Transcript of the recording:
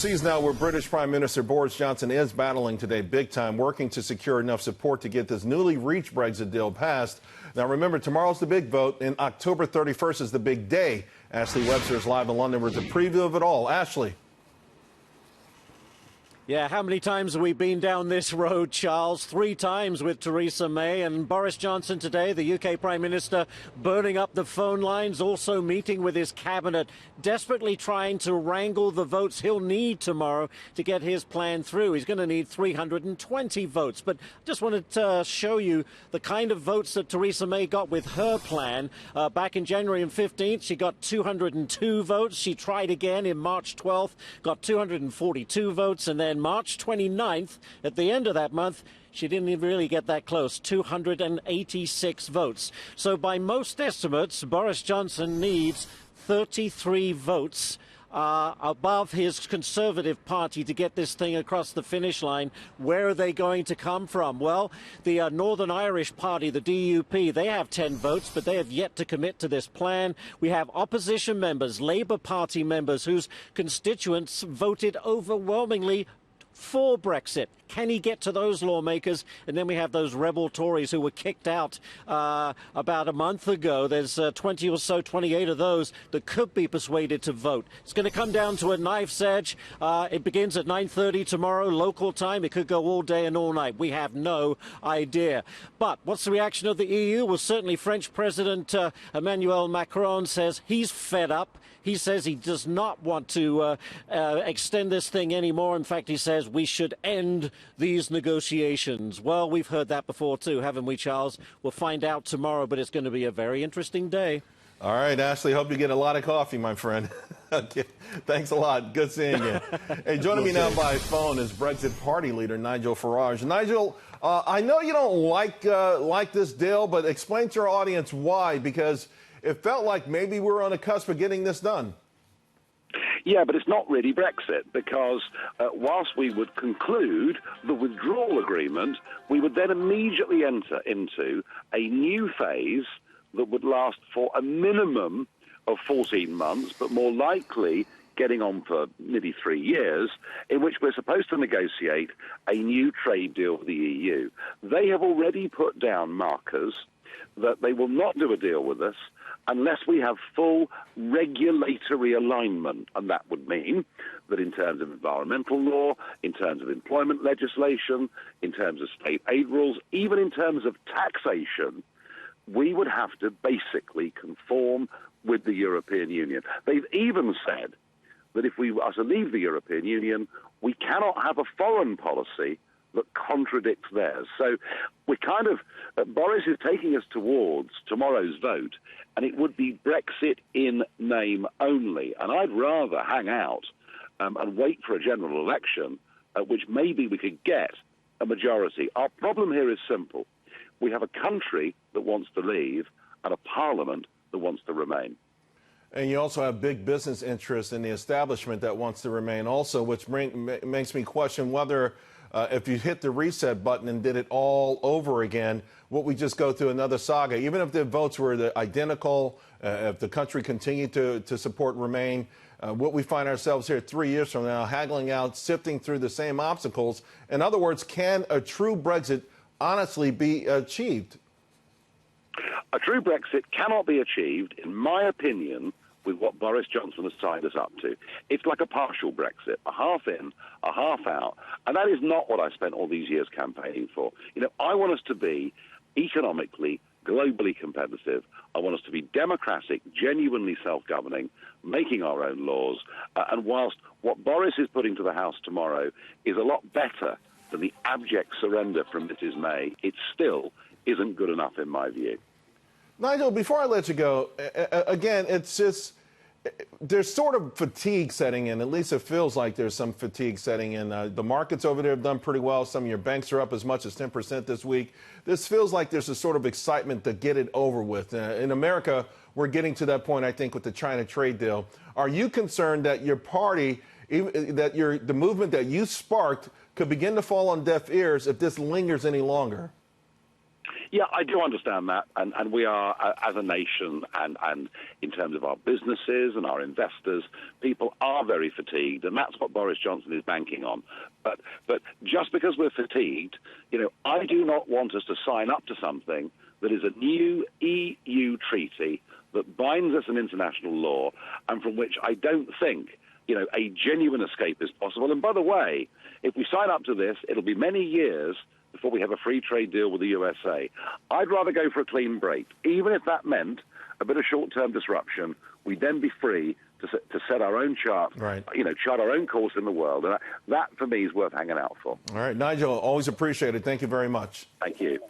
Sees now where British Prime Minister Boris Johnson is battling today big time, working to secure enough support to get this newly reached Brexit deal passed. Now remember, tomorrow's the big vote and October 31st is the big day. Ashley Webster is live in London with a preview of it all. Ashley. Yeah, how many times have we been down this road, Charles? 3 times with Theresa May and Boris Johnson today, the UK Prime Minister, burning up the phone lines, also meeting with his cabinet, desperately trying to wrangle the votes he'll need tomorrow to get his plan through. He's going to need 320 votes. But I just wanted to show you the kind of votes that Theresa May got with her plan. Back in January 15th, she got 202 votes. She tried again in March 12th, got 242 votes, and then March 29th, at the end of that month, she didn't even really get that close, 286 votes. So by most estimates, Boris Johnson needs 33 votes above his Conservative Party to get this thing across the finish line. Where are they going to come from? Well, the Northern Irish Party, the DUP, they have 10 votes, but they have yet to commit to this plan. We have opposition members, Labour Party members, whose constituents voted overwhelmingly for Brexit. Can he get to those lawmakers? And then we have those rebel Tories who were kicked out about a month ago. There's 20 or so, 28 of those that could be persuaded to vote. It's going to come down to a knife's edge. It begins at 9:30 tomorrow, local time. It could go all day and all night. We have no idea. But what's the reaction of the EU? Well, certainly French President Emmanuel Macron says he's fed up. He says he does not want to extend this thing anymore. In fact, he says we should end these negotiations. Well, we've heard that before too, haven't we, Charles? We'll find out tomorrow, but it's going to be a very interesting day. All right, Ashley, hope you get a lot of coffee, my friend. Okay. Thanks a lot. Good seeing you. Hey, joining me now by phone is Brexit Party leader Nigel Farage. Nigel, I know you don't like this deal, but explain to our audience why, because it felt like maybe we're on the cusp of getting this done. Yeah, but it's not really Brexit, because whilst we would conclude the withdrawal agreement, we would then immediately enter into a new phase that would last for a minimum of 14 months, but more likely getting on for nearly 3 years, in which we're supposed to negotiate a new trade deal with the EU. They have already put down markers that they will not do a deal with us unless we have full regulatory alignment. And that would mean that in terms of environmental law, in terms of employment legislation, in terms of state aid rules, even in terms of taxation, we would have to basically conform with the European Union. They've even said that if we are to leave the European Union, we cannot have a foreign policy that contradicts theirs. So we're kind of, Boris is taking us towards tomorrow's vote, and it would be Brexit in name only. And I'd rather hang out and wait for a general election at which maybe we could get a majority. Our problem here is simple. We have a country that wants to leave and a parliament that wants to remain. And you also have big business interests in the establishment that wants to remain also, which makes me question whether if you hit the reset button and did it all over again, would we just go through another saga? Even if the votes were identical, if the country continued to support Remain, would we find ourselves here 3 years from now haggling out, sifting through the same obstacles? In other words, can a true Brexit honestly be achieved? A true Brexit cannot be achieved, in my opinion, with what Boris Johnson has signed us up to. It's like a partial Brexit, a half in, a half out. And that is not what I spent all these years campaigning for. You know, I want us to be economically, globally competitive. I want us to be democratic, genuinely self-governing, making our own laws. And whilst what Boris is putting to the House tomorrow is a lot better than the abject surrender from Mrs. May, it still isn't good enough in my view. Nigel, before I let you go, again, it's just, there's sort of fatigue setting in. At least it feels like there's some fatigue setting in. The markets over there have done pretty well. Some of your banks are up as much as 10% this week. This feels like there's a sort of excitement to get it over with. In America, we're getting to that point, I think, with the China trade deal. Are you concerned that your party, that the movement that you sparked could begin to fall on deaf ears if this lingers any longer? Yeah, I do understand that, and we are, as a nation, and in terms of our businesses and our investors, people are very fatigued, and that's what Boris Johnson is banking on. But just because we're fatigued, I do not want us to sign up to something that is a new EU treaty that binds us in international law, and from which I don't think a genuine escape is possible. And by the way, if we sign up to this, it'll be many years before we have a free trade deal with the USA. I'd rather go for a clean break, even if that meant a bit of short-term disruption. We'd then be free to set our own chart, right. Chart our own course in the world. And that, for me, is worth hanging out for. All right, Nigel, always appreciated. Thank you very much. Thank you.